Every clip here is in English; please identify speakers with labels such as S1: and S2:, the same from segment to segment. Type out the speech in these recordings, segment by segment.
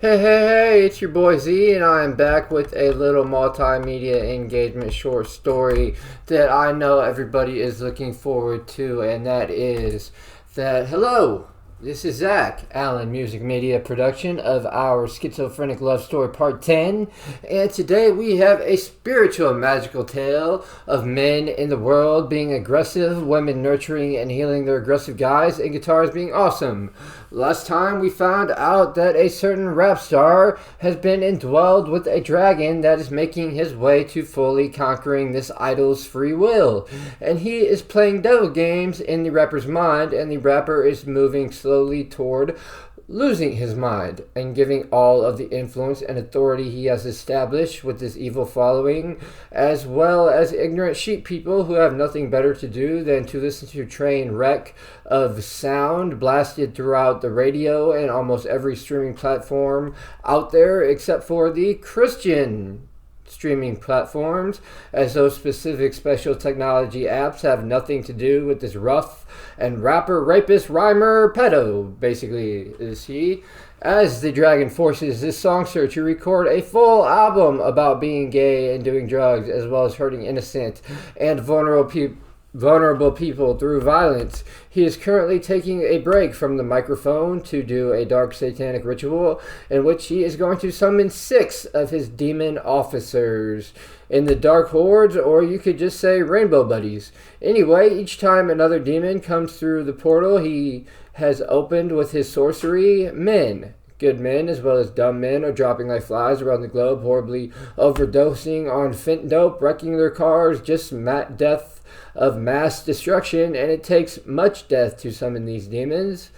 S1: Hey, it's your boy Z, and I am back with a little multimedia engagement short story that I know everybody is looking forward to, and that is that hello, this is Zach Allen Music Media production of our Schizophrenic Love Story Part 10, and today we have a spiritual magical tale of men in the world being aggressive, women nurturing and healing their aggressive guys, and guitars being awesome. Last time we found out that a certain rap star has been indwelled with a dragon that is making his way to fully conquering this idol's free will. And he is playing devil games in the rapper's mind, and the rapper is moving slowly toward losing his mind and giving all of the influence and authority he has established with this evil following, as well as ignorant sheep people who have nothing better to do than to listen to train wreck of sound blasted throughout the radio and almost every streaming platform out there except for the Christian streaming platforms, as those specific special technology apps have nothing to do with this rough and rapper, rapist, rhymer, pedo, basically, is he. As the dragon forces this songster to record a full album about being gay and doing drugs, as well as hurting innocent and vulnerable people through violence. He is currently taking a break from the microphone to do a dark satanic ritual in which he is going to summon 6 of his demon officers in the dark hordes, or you could just say rainbow buddies. Anyway, each time another demon comes through the portal he has opened with his sorcery, good men as well as dumb men are dropping like flies around the globe, horribly overdosing on fent dope, wrecking their cars, just death of mass destruction, and it takes much death to summon these demons.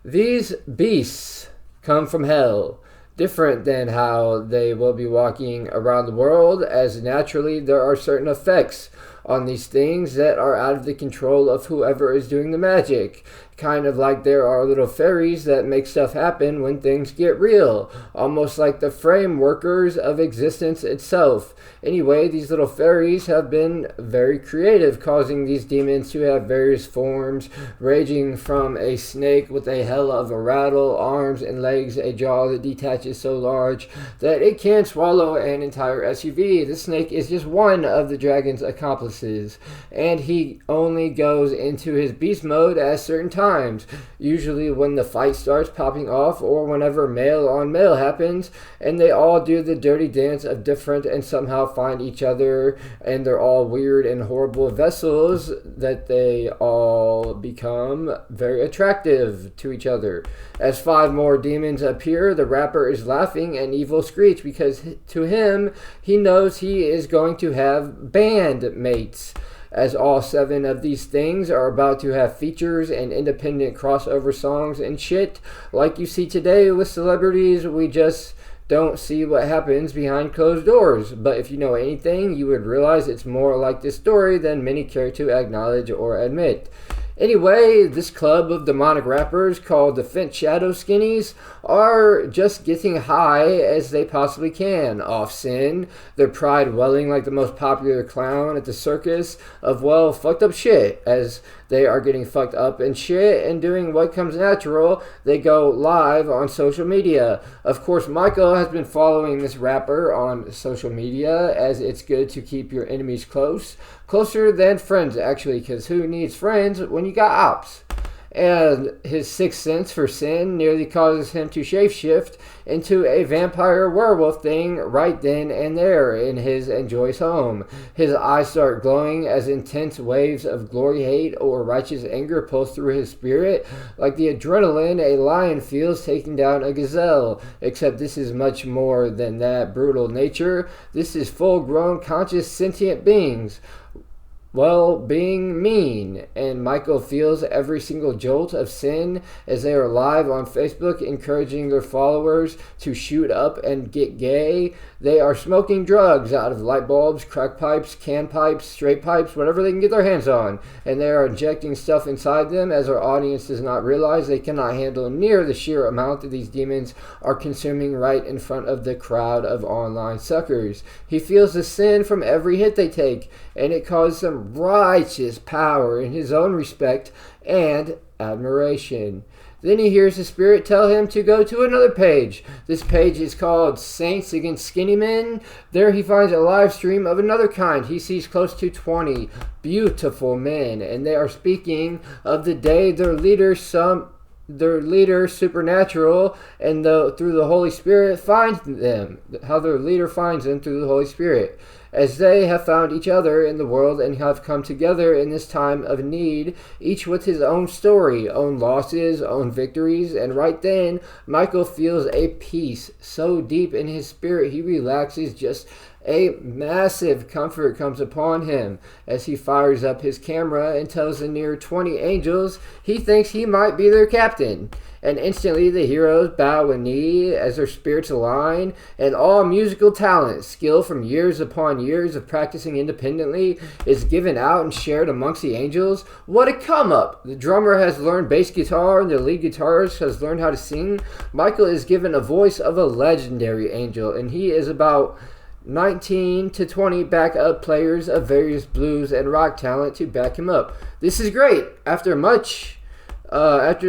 S1: These beasts come from hell, different than how they will be walking around the world, as naturally there are certain effects on these things that are out of the control of whoever is doing the magic. Kind of like there are little fairies that make stuff happen when things get real, almost like the frame workers of existence itself. Anyway, these little fairies have been very creative, causing these demons to have various forms, ranging from a snake with a hell of a rattle, arms and legs, a jaw that detaches so large that it can swallow an entire SUV. The snake is just one of the dragon's accomplices, and he only goes into his beast mode at certain times, usually when the fight starts popping off or whenever male on male happens, and they all do the dirty dance of different and somehow find each other, and they're all weird and horrible vessels that they all become very attractive to each other. As 5 more demons appear, the rapper is laughing an evil screech because to him, he knows he is going to have band mates, as all 7 of these things are about to have features and independent crossover songs and shit like you see today with celebrities. We just don't see what happens behind closed doors, but if you know anything, you would realize it's more like this story than many care to acknowledge or admit. Anyway, this club of demonic rappers called the Fent Shadow Skinnies are just getting high as they possibly can off sin, their pride welling like the most popular clown at the circus of, well, fucked up shit. As they are getting fucked up and shit and doing what comes natural, they go live on social media. Of course, Michael has been following this rapper on social media, as it's good to keep your enemies closer than friends, actually, because who needs friends when you got ops? And his sixth sense for sin nearly causes him to shapeshift into a vampire werewolf thing right then and there in his and Joy's home. His eyes start glowing as intense waves of glory, hate, or righteous anger pulse through his spirit, like the adrenaline a lion feels taking down a gazelle. Except this is much more than that brutal nature. This is full-grown, conscious, sentient beings, well, being mean, and Michael feels every single jolt of sin as they are live on Facebook encouraging their followers to shoot up and get gay. They are smoking drugs out of light bulbs, crack pipes, can pipes, straight pipes, whatever they can get their hands on, and they are injecting stuff inside them as our audience does not realize they cannot handle near the sheer amount that these demons are consuming right in front of the crowd of online suckers. He feels the sin from every hit they take, and it causes him righteous power in his own respect and admiration. Then he hears the Spirit tell him to go to another page. This page is called Saints Against Skinny Men. There he finds a live stream of another kind. He sees close to 20 beautiful men, and they are speaking of the day their leader, supernatural, and through the Holy Spirit finds them. How their leader finds them through the Holy Spirit. As they have found each other in the world and have come together in this time of need, each with his own story, own losses, own victories, and right then, Michael feels a peace so deep in his spirit he relaxes. Just a massive comfort comes upon him as he fires up his camera and tells the near 20 angels he thinks he might be their captain. And instantly the heroes bow a knee as their spirits align, and all musical talent, skill from years upon years of practicing independently, is given out and shared amongst the angels. What a come up! The drummer has learned bass guitar and the lead guitarist has learned how to sing. Michael is given a voice of a legendary angel, and he is about 19 to 20 backup players of various blues and rock talent to back him up. This is great. After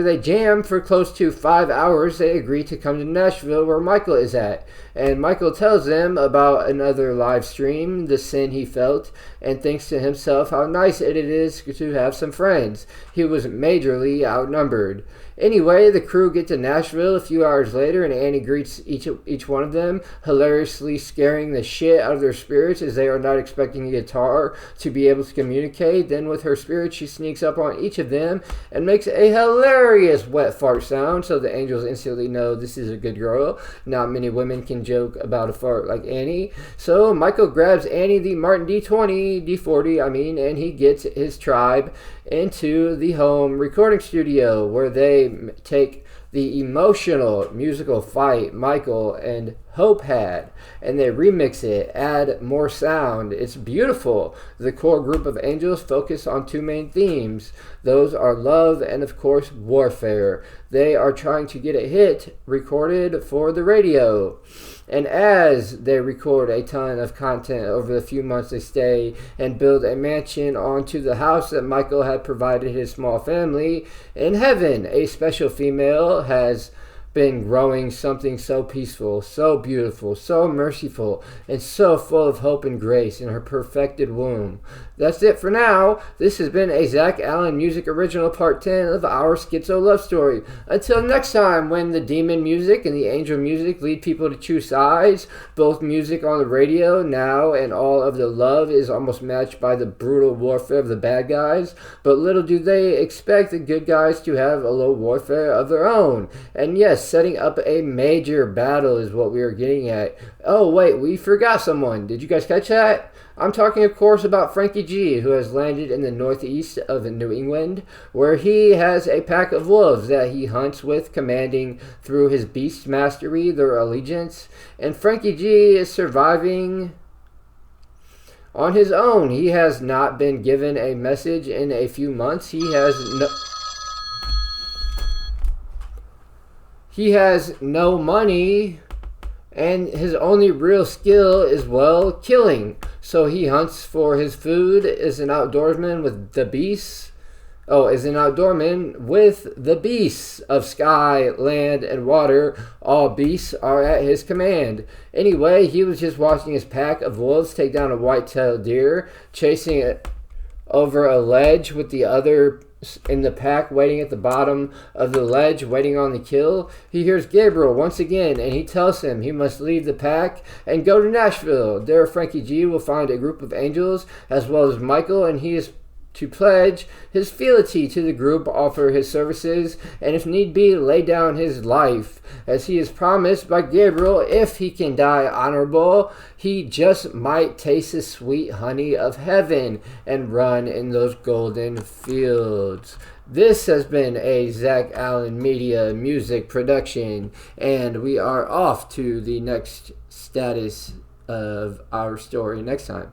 S1: they jam for close to 5 hours, they agree to come to Nashville where Michael is at. And Michael tells them about another live stream, the sin he felt, and thinks to himself how nice it is to have some friends. He was majorly outnumbered. Anyway, the crew get to Nashville a few hours later, and Annie greets each one of them, hilariously scaring the shit out of their spirits as they are not expecting a guitar to be able to communicate. Then with her spirit, she sneaks up on each of them and makes a hilarious wet fart sound, so the angels instantly know this is a good girl. Not many women can joke about a fart like Annie. So Michael grabs Annie, the Martin D40, and he gets his tribe into the home recording studio where they take the emotional musical fight Michael and Hope had, and they remix it, add more sound. It's beautiful. The core group of angels focus on two main themes. Those are love and, of course, warfare. They are trying to get a hit recorded for the radio. And as they record a ton of content over the few months they stay and build a mansion onto the house that Michael had provided his small family, in heaven, a special female has been growing something so peaceful, so beautiful, so merciful, and so full of hope and grace in her perfected womb. That's it for now. This has been a Zach Allen Music Original Part 10 of our Skitzo love story. Until next time, when the demon music and the angel music lead people to choose sides, both music on the radio now and all of the love is almost matched by the brutal warfare of the bad guys. But little do they expect the good guys to have a little warfare of their own. And yes, setting up a major battle is what we are getting at. Oh wait, we forgot someone. Did you guys catch that? I'm talking, of course, about Frankie G, who has landed in the northeast of New England, where he has a pack of wolves that he hunts with, commanding through his beast mastery their allegiance. And Frankie G is surviving on his own. He has not been given a message in a few months. He has no money, and his only real skill is, well, killing. So he hunts for his food, is an outdoorsman with the beasts. Is an outdoorman with the beasts of sky, land, and water. All beasts are at his command. Anyway, he was just watching his pack of wolves take down a white-tailed deer, chasing it over a ledge with the other in the pack waiting at the bottom of the ledge, waiting on the kill. He hears Gabriel once again, and he tells him he must leave the pack and go to Nashville. There Frankie G will find a group of angels as well as Michael, and he is to pledge his fealty to the group, offer his services, and if need be, lay down his life. As he is promised by Gabriel, if he can die honorable, he just might taste the sweet honey of heaven and run in those golden fields. This has been a Zach Allen Media music production, and we are off to the next status of our story next time.